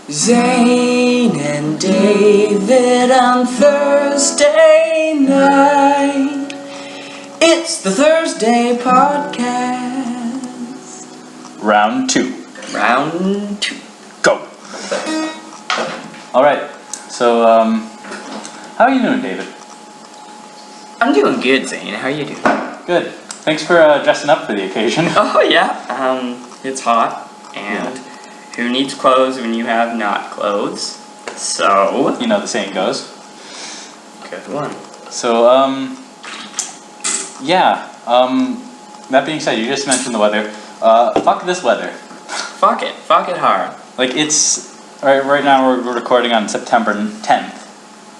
Zane and David on Thursday night. It's the Thursday podcast. Round 2. Round 2. Go. Alright, so, how are you doing, David? I'm doing good, Zane. How are you doing? Good. Thanks for dressing up for the occasion. Oh, yeah. It's hot, and who needs clothes when you have not clothes? So... You know the saying goes. Good one. So, that being said, you just mentioned the weather. Fuck this weather. Fuck it. Fuck it hard. Like, it's... Right now we're recording on September 10th.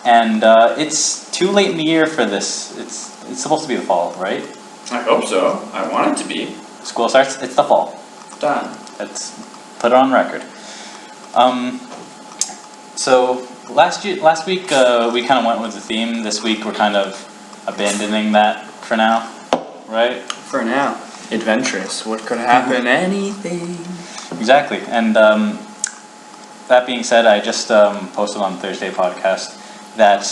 And, it's too late in the year for this. It's supposed to be the fall, right? I hope so. I want it to be. School starts, it's the fall. Done. Let's put it on record. So last week we kind of went with the theme. This week we're kind of abandoning that for now, right? For now. Adventurous. What could happen? Anything. Exactly. And that being said, I just posted on Thursday podcast that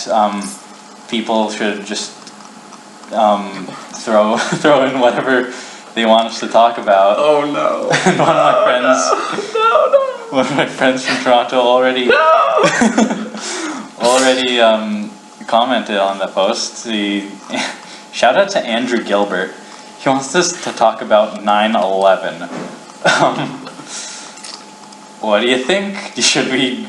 people should just throw in whatever they want us to talk about. Oh no. And one of my friends from Toronto already commented on the post. Shout out to Andrew Gilbert. He wants us to talk about 9/11. What do you think? Should we?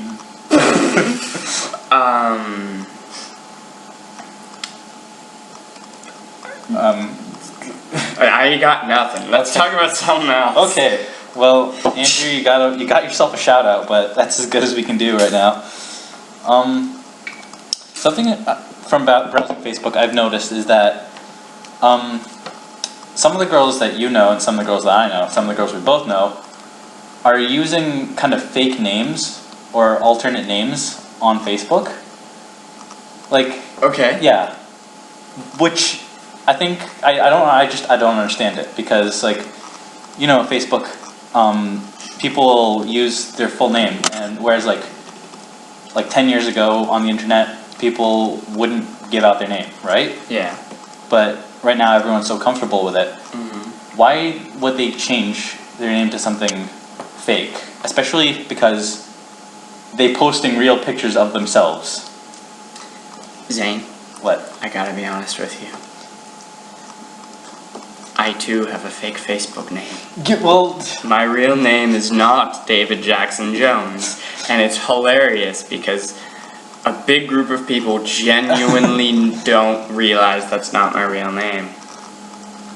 I got nothing. Let's talk about something else. Okay. Well, Andrew, you got yourself a shout out, but that's as good as we can do right now. Something from browsing Facebook I've noticed is that some of the girls that you know and some of the girls that I know, some of the girls we both know, are using kind of fake names or alternate names on Facebook. Like, okay. Yeah. Which I think I don't understand it, because, like, you know, Facebook, people will use their full name, and whereas like 10 years ago on the internet, people wouldn't give out their name, right? Yeah. But right now everyone's so comfortable with it. Mm-hmm. Why would they change their name to something fake? Especially because they posting real pictures of themselves. Zane. What? I gotta be honest with you. I too have a fake Facebook name. My real name is not David Jackson Jones, and it's hilarious because a big group of people genuinely don't realize that's not my real name.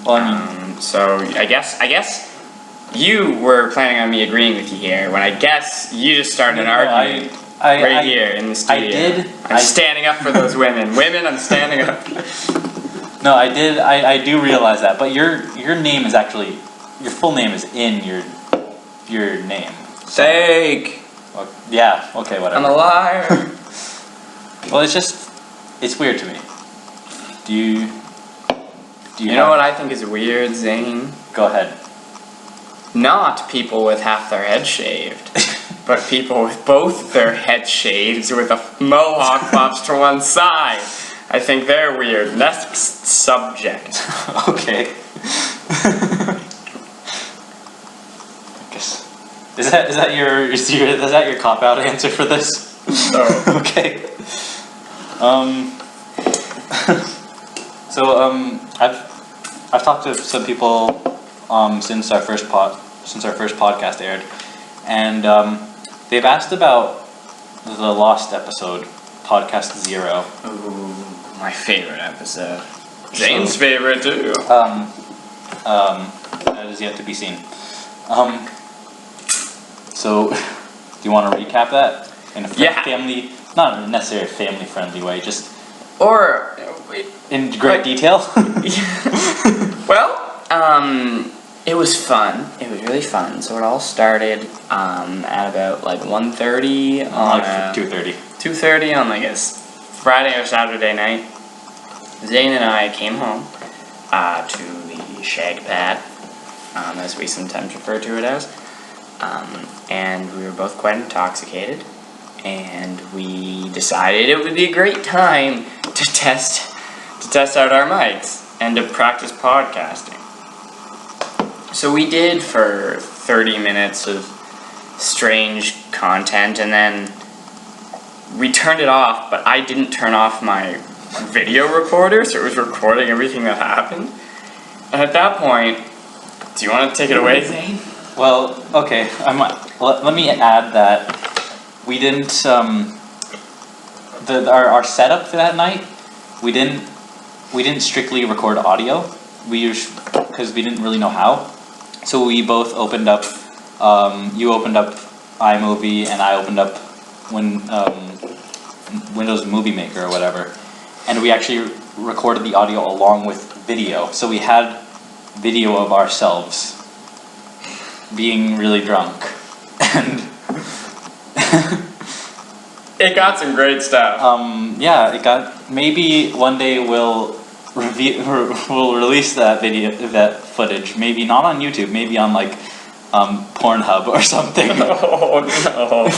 Well, I mean, so I guess you were planning on me agreeing with you here, when I guess you just started an argument here in the studio. I did. I'm standing up for those women. Women, I'm standing up. No, I did. I do realize that, but your name is actually, your full name is in your name. Fake. Well, yeah. Okay. Whatever. I'm a liar. Well, it's weird to me. Do you know what I think is weird, Zane? Go ahead. Not people with half their head shaved, but people with both their head shaved with a mohawk pops to one side. I think they're weird. Next subject. Okay. I guess is that your cop out answer for this? Oh. Okay. So I've talked to some people since our first podcast aired, and they've asked about the lost episode, podcast 0. Ooh, my favorite episode. Zane's favorite too. That is yet to be seen. So do you want to recap that in a family, not necessarily a family-friendly way, just in great detail? Well, it was fun. It was really fun. So it all started at about like 1:30 on like 2:30. 2:30 on like a Friday or Saturday night. Zane and I came home to the shag pad, as we sometimes refer to it as, and we were both quite intoxicated, and we decided it would be a great time to test out our mics and to practice podcasting. So we did for 30 minutes of strange content, and then we turned it off, but I didn't turn off my video recorder, so it was recording everything that happened. And at that point, do you want to take it away, Zane? Well, okay, let me add that we didn't, our setup for that night, we didn't strictly record audio, because we didn't really know how. So we both opened up, you opened up iMovie and I opened up Windows Movie Maker or whatever. And we actually recorded the audio along with video. So we had video of ourselves being really drunk. And it got some great stuff. Yeah, it got, maybe one day we'll release that footage, maybe not on YouTube, maybe on like Pornhub or something. Oh no.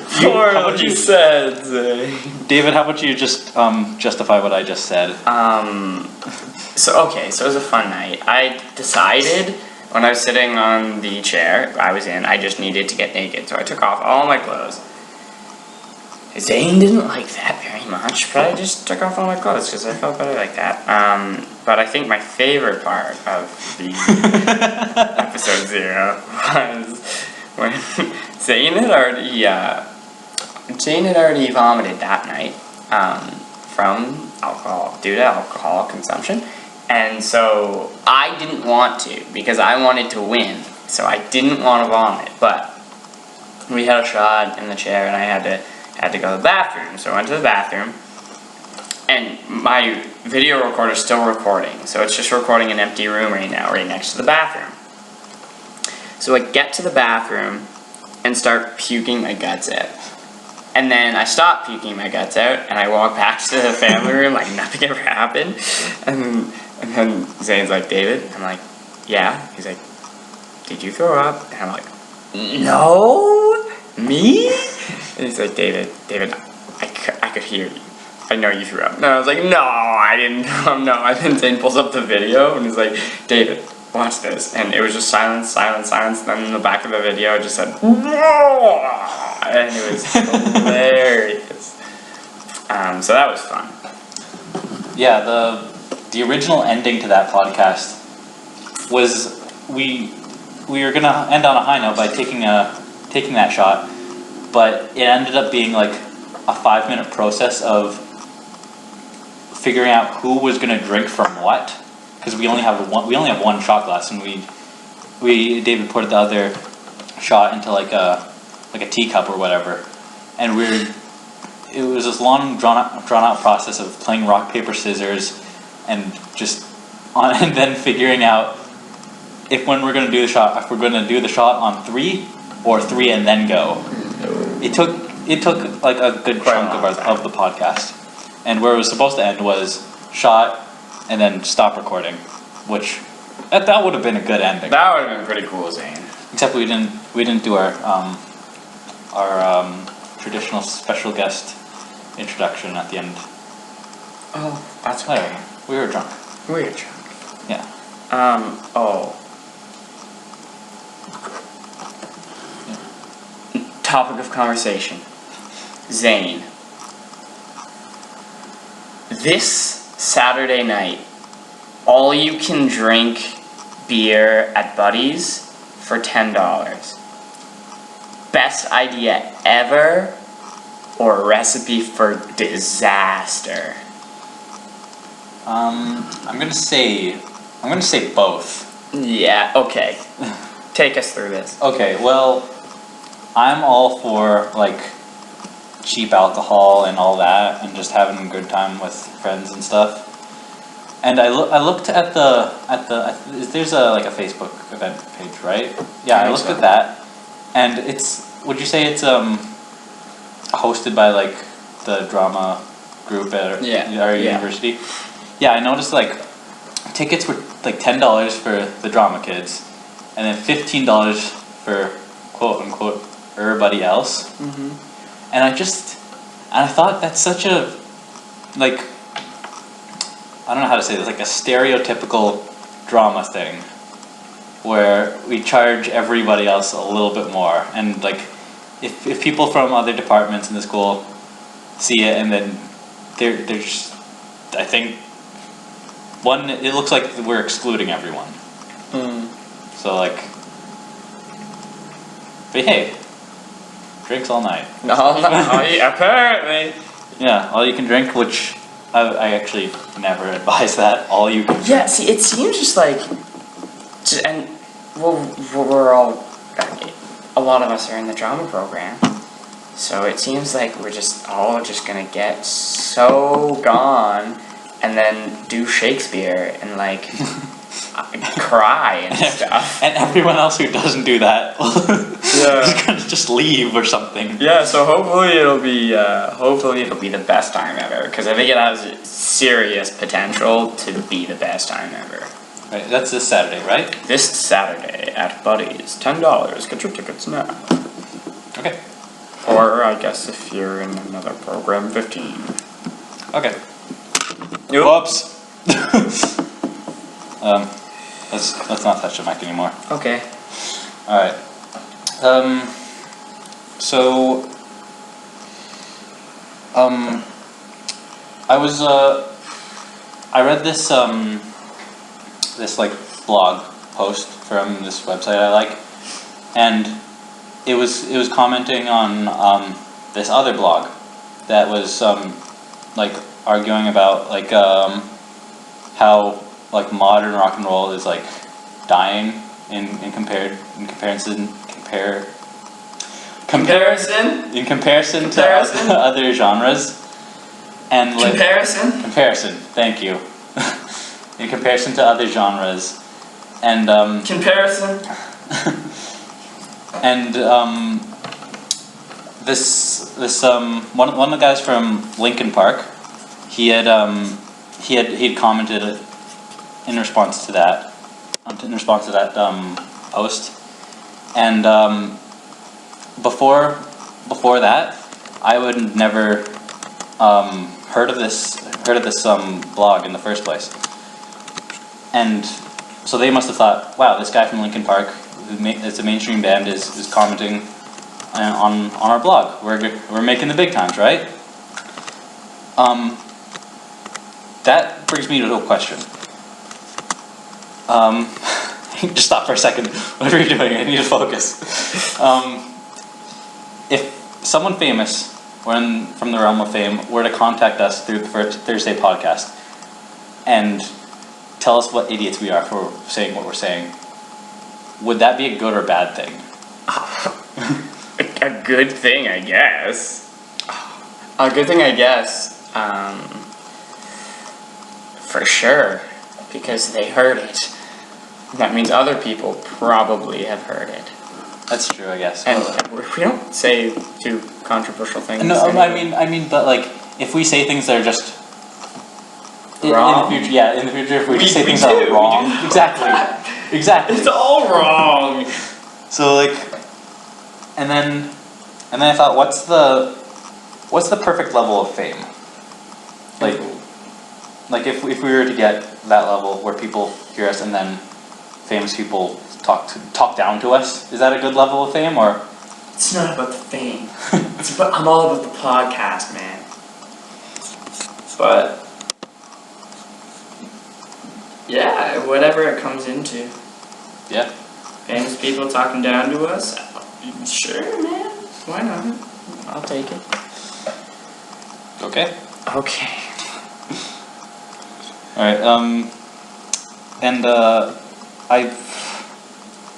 How about you said, Zane? David, how about you just justify what I just said? So it was a fun night. I decided when I was sitting on the chair I was in, I just needed to get naked, so I took off all my clothes. Zane didn't like that very much, but I just took off all my clothes because I felt better like that. But I think my favorite part of the episode 0 was when Zane had already vomited that night from alcohol, due to alcohol consumption. And so I didn't want to, because I wanted to win, so I didn't want to vomit. But we had a shot in the chair, and I had to go to the bathroom. So I went to the bathroom, and my video recorder is still recording, so it's just recording an empty room right now, right next to the bathroom. So I get to the bathroom and start puking my guts out. And then I stop puking my guts out, and I walk back to the family room like nothing ever happened. And then Zane's like, "David?" I'm like, "Yeah." He's like, "Did you throw up?" And I'm like, "No, me?" And he's like, David, I could hear you. I know you threw up." And I was like, "No, I didn't." No. And then Zane pulls up the video, and he's like, "David, watch this." And it was just silence. And then in the back of the video, it just said, "Whoa!" And it was hilarious. So that was fun. Yeah, the original ending to that podcast was we were gonna end on a high note by taking that shot, but it ended up being like a 5-minute process of figuring out who was gonna drink from what, because we only have one shot glass, and David poured the other shot into like a teacup or whatever, and it was this long drawn out process of playing rock paper scissors and then figuring out if we're going to do the shot on 3 or 3 and then go. It took like a good chunk of the podcast, and where it was supposed to end was shot and then stop recording, which that would have been a good ending. That would have been pretty cool, Zane. Except we didn't do our traditional special guest introduction at the end. Oh, that's okay. We were drunk. Yeah. Topic of conversation. Zane. This Saturday night, all you can drink beer at Buddy's for $10. Best idea ever, or recipe for disaster? I'm gonna say both. Yeah, okay. Take us through this. Okay, well, I'm all for like cheap alcohol and all that, and just having a good time with friends and stuff. And I looked at there's a Facebook event page, right? Yeah, I looked at that, and would you say it's hosted by like the drama group at our university? Yeah, I noticed like tickets were like $10 for the drama kids, and then $15 for quote unquote everybody else. And I thought that's such a, like, I don't know how to say this, like a stereotypical drama thing, where we charge everybody else a little bit more, and like, if people from other departments in the school see it, and then they're just, I think, one, it looks like we're excluding everyone. So like, but hey, drinks all night. Apparently. Yeah, all you can drink, which I actually never advise that. All you can drink. Yeah, see, it seems just like, and we're all, a lot of us are in the drama program, so it seems like we're just all just gonna get so gone, and then do Shakespeare and like cry and stuff. And everyone else who doesn't do that, is gonna just leave or something. Yeah, so hopefully it'll be the best time ever, because I think it has serious potential to be the best time ever. Right, that's this Saturday, right? This Saturday at Buddy's, $10. Get your tickets now. Okay. Or I guess if you're in another program, $15. Okay. Whoops. Let's not touch the mic anymore. Okay. All right. So. I read this this like blog post from this website I like, and it was commenting on this other blog that was like arguing about like how like modern rock and roll is like dying in comparison to other genres, and like comparison. Thank you. In comparison to other genres, and Comparison. and this one of the guys from Linkin Park, he'd commented in response to that post, and before that, I would never heard of this blog in the first place. And so they must have thought, wow, this guy from Linkin Park, it's a mainstream band, is commenting on our blog. We're making the big times, right? That brings me to a question. Just stop for a second. Whatever you're doing, I need to focus. If someone famous, from the realm of fame, were to contact us through the Thursday podcast and tell us what idiots we are for saying what we're saying, would that be a good or bad thing? A good thing, I guess. A good thing, I guess. For sure, because they heard it. That means other people probably have heard it. That's true, I guess. And we don't say too controversial things. No, anyway. I mean, but like, if we say things that are just wrong. In the future, if we say things that are wrong, exactly. It's all wrong. So like, and then I thought, what's the perfect level of fame? Like if we were to get that level where people hear us and then famous people talk down to us, is that a good level of fame, or? It's not about the fame. I'm all about the podcast, man. But yeah, whatever it comes into. Yeah. Famous people talking down to us. Sure, man. Why not? I'll take it. Okay. Okay. All right. And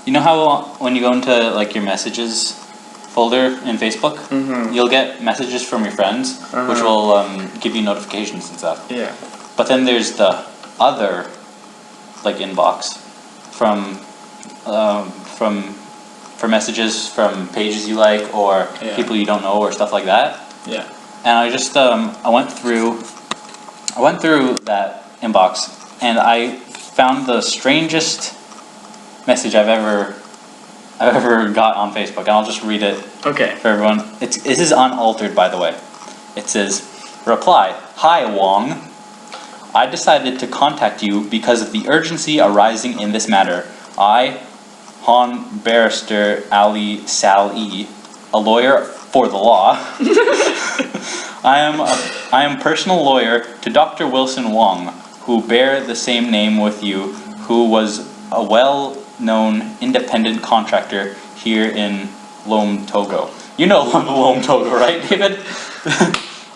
you know how when you go into like your messages folder in Facebook, you'll get messages from your friends, which will give you notifications and stuff. Yeah. But then there's the other like inbox for messages from pages you like or people you don't know or stuff like that. Yeah. And I just I went through that inbox and I found the strangest message I've ever I've ever got on Facebook, and I'll just read it Okay. for everyone. This is unaltered, by the way. It says, reply, hi Wong. I decided to contact you because of the urgency arising in this matter. I, Hon Barrister Ali Sal-E, a lawyer for the law. I am personal lawyer to Dr. Wilson Wong, who bear the same name with you, who was a well-known independent contractor here in Lome, Togo. You know Lome, Togo, right, David?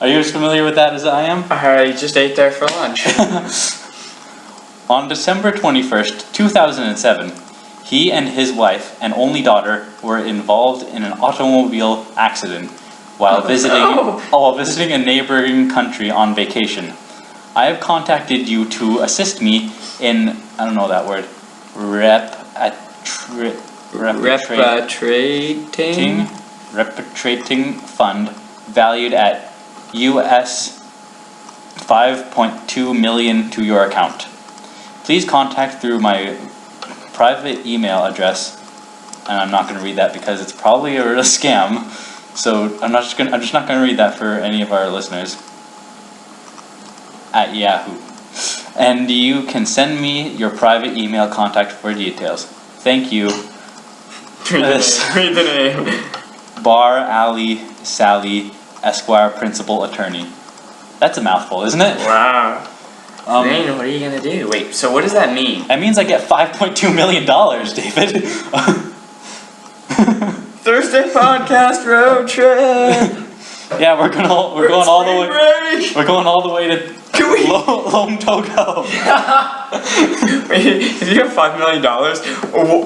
Are you as familiar with that as I am? I just ate there for lunch. On December 21st, 2007, he and his wife and only daughter were involved in an automobile accident while visiting a neighboring country on vacation. I have contacted you to assist me in, I don't know that word, repatriating fund valued at US 5.2 million to your account. Please contact through my private email address, and I'm not going to read that because it's probably a scam. So I'm just not going to read that for any of our listeners. At Yahoo. And you can send me your private email contact for details. Thank you. Read the name. Bar Ali Sally, Esquire Principal Attorney. That's a mouthful, isn't it? Wow. Zane, what are you gonna do? Wait, so what does that mean? That means I get $5.2 million, David. Thursday podcast road trip. Yeah, we're going all the way to Lome, Togo. Wait, if you have $5 million,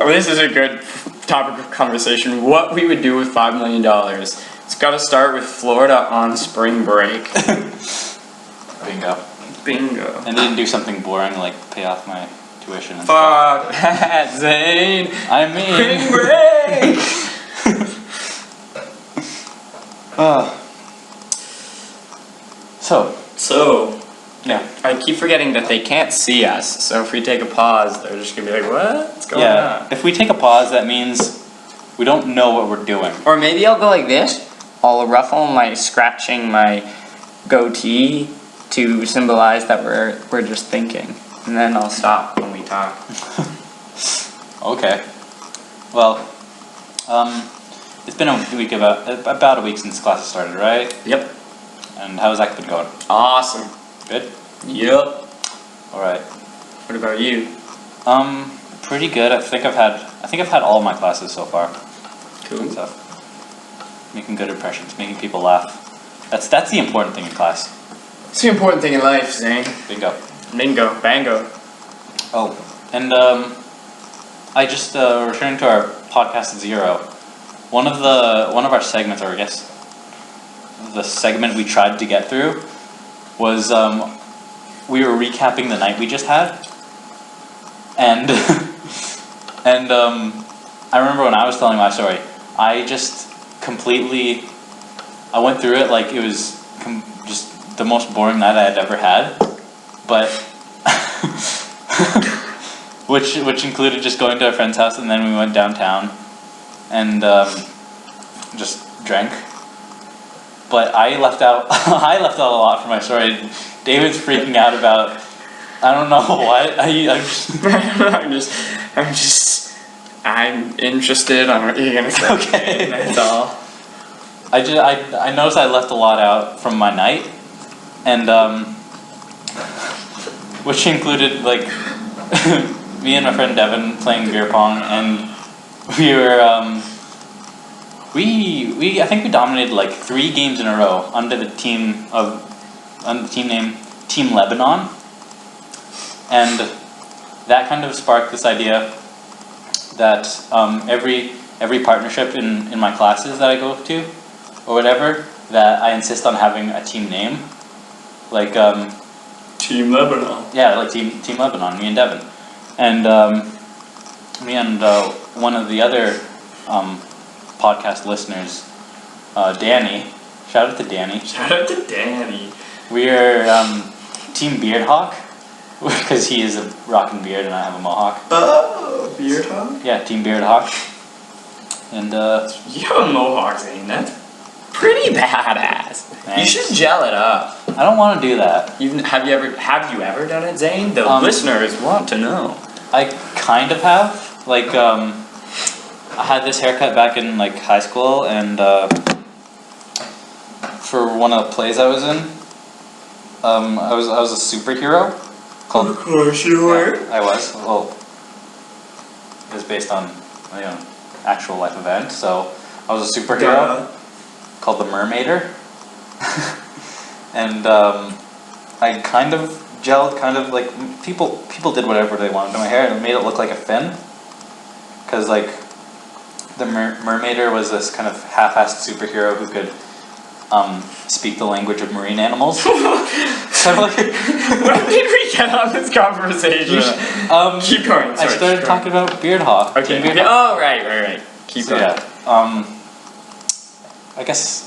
this is a good topic of conversation. What we would do with $5 million? It's got to start with Florida on spring break. Bingo. Bingo. And then do something boring like pay off my tuition. And fuck that, Zane. I mean. Spring break. So. Yeah. I keep forgetting that they can't see us, so if we take a pause, they're just gonna be like, what's going on? If we take a pause, that means we don't know what we're doing. Or maybe I'll go like this. I'll ruffle scratching my goatee to symbolize that we're just thinking. And then I'll stop when we talk. Okay. Well, it's been a week, about a week since classes started, right? Yep. And how's that been going? Awesome. Good? Yep. Alright. What about you? Pretty good. I think I've had all my classes so far. Cool. And stuff. Making good impressions, making people laugh. That's the important thing in class. It's the important thing in life, Zane. Bingo. Bingo. Bango. Oh, and I just returning to our podcast 0. One of our segments, or I guess the segment we tried to get through, was we were recapping the night we just had, and I remember when I was telling my story, I just completely, I went through it like it was just the most boring night I had ever had, but which included just going to a friend's house, and then we went downtown and just drank. But I left out a lot from my story. David's freaking out about, I don't know why. I'm interested on what you're gonna say. Okay. That's all. I noticed I left a lot out from my night, and which included like me and my friend Devin playing beer pong, and we were I think we dominated like 3 games in a row under the team name Team Lebanon, and that kind of sparked this idea that every partnership in my classes that I go to or whatever, that I insist on having a team name, like Team Lebanon. Yeah, like Team Lebanon. Me and Devin, and me and one of the other podcast listeners, Danny. Shout out to Danny. Shout out to Danny. We are Team Beard Hawk, because he is a rockin' beard and I have a mohawk. Oh, Beard Hawk? Yeah, Team Beard Hawk. And you have a mohawk, Zane. That's pretty badass. Thanks. You should gel it up. I don't want to do that. Have you ever done it, Zane? The listeners want to know. I kind of have. Like, I had this haircut back in like high school, and for one of the plays I was in, I was a superhero. Called, of course you were. Yeah, I was. Well, it was based on actual life event. So I was a superhero called the Mermaider, and I kind of gelled, kind of like people did whatever they wanted to my hair, and it made it look like a fin. Because like the Mermaider was this kind of half-assed superhero who could speak the language of marine animals. When did we get on this conversation? Keep going. Sorry, I started talking about Beardhawk. Okay. Oh, right. Keep going. Yeah. I guess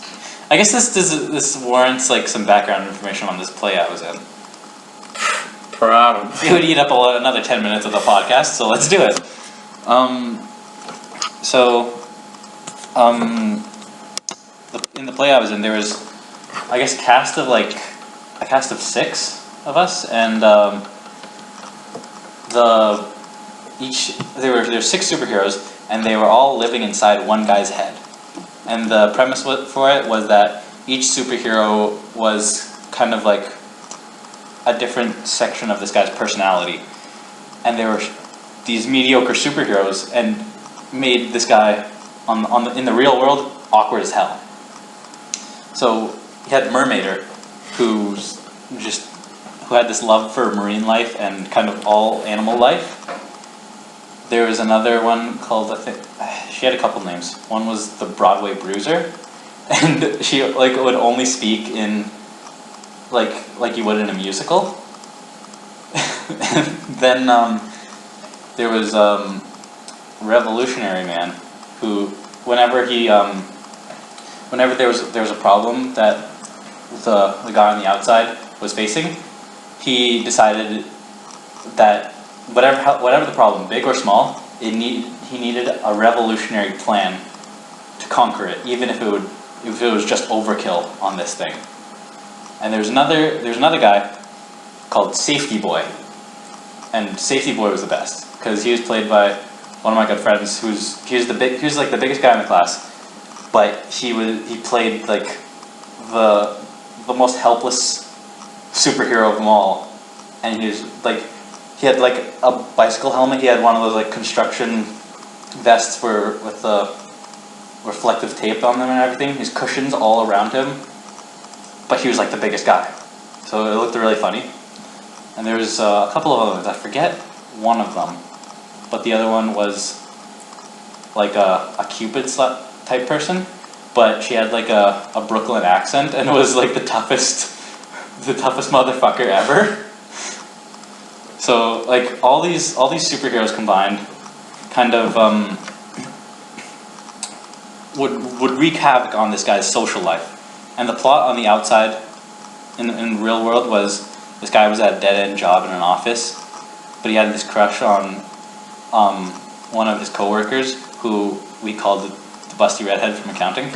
this warrants like some background information on this play I was in. Probably. It would eat up another 10 minutes of the podcast, so let's do it. In the play I was in, there was, I guess, a cast of 6 of us, and there were 6 superheroes, and they were all living inside one guy's head. And the premise for it was that each superhero was kind of like a different section of this guy's personality, and they were these mediocre superheroes, and made this guy in the real world awkward as hell. So you had Mermaider, who had this love for marine life and kind of all animal life. There was another one called, she had a couple names. One was the Broadway Bruiser, and she like would only speak in like you would in a musical. And then there was Revolutionary Man, who whenever there was a problem that the guy on the outside was facing, he decided that whatever the problem, big or small, he needed a revolutionary plan to conquer it, even if it was just overkill on this thing. And there's another guy called Safety Boy, and Safety Boy was the best because he was played by one of my good friends he was like the biggest guy in the class, but he played like the most helpless superhero of them all, and he had like a bicycle helmet. He had one of those like construction vests with the reflective tape on them and everything. His cushions all around him, but he was like the biggest guy, so it looked really funny. And there was a couple of other ones. I forget one of them, but the other one was like a Cupid slut type person, but she had like a Brooklyn accent and was like the toughest motherfucker ever. So like all these superheroes combined kind of would wreak havoc on this guy's social life. And the plot on the outside in the real world was this guy was at a dead-end job in an office, but he had this crush on one of his coworkers, who we called the busty redhead from accounting.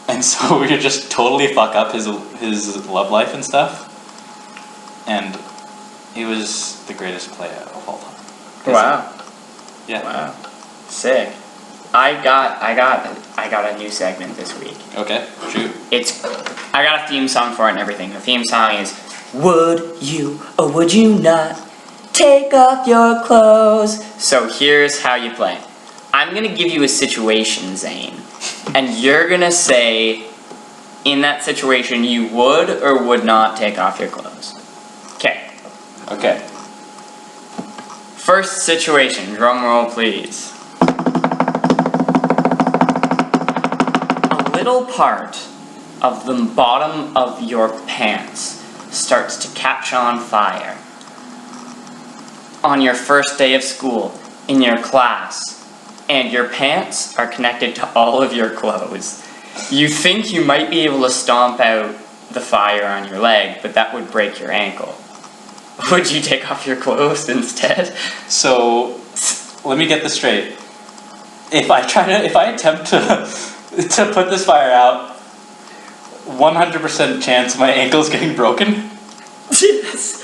And so we would just totally fuck up his love life and stuff. And it was the greatest play of all time. Wow. Yeah. Wow. Sick. I got a new segment this week. Okay, shoot. I got a theme song for it and everything. The theme song is, would you or would you not take off your clothes? So here's how you play. I'm gonna give you a situation, Zane, and you're gonna say, in that situation, you would or would not take off your clothes. Okay. First situation, drum roll please. A little part of the bottom of your pants starts to catch on fire. On your first day of school, in your class, and your pants are connected to all of your clothes. You think you might be able to stomp out the fire on your leg, but that would break your ankle. Would you take off your clothes instead? So, let me get this straight. if I attempt to put this fire out, 100% chance of my ankles getting broken. Yes.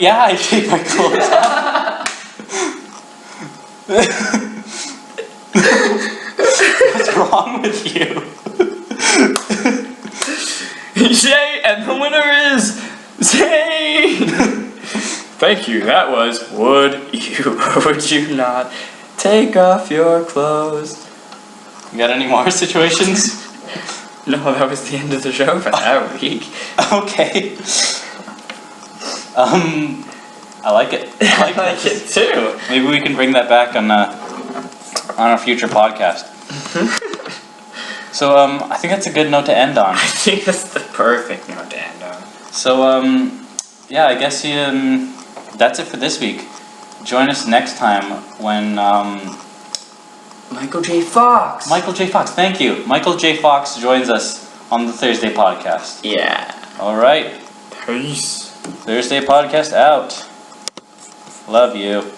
Yeah, I take my clothes off. What's wrong with you? Jay, and the winner is Zane! Thank you, that was would you or would you not take off your clothes? You got any more situations? No, that was the end of the show for that week. Okay. I like it. I like it too. Maybe we can bring that back on a future podcast. So I think that's a good note to end on. I think that's the perfect note to end on. So yeah, I guess that's it for this week. Join us next time when Michael J. Fox, thank you. Michael J. Fox joins us on the Thursday podcast. Yeah. All right. Peace. Thursday podcast out. Love you.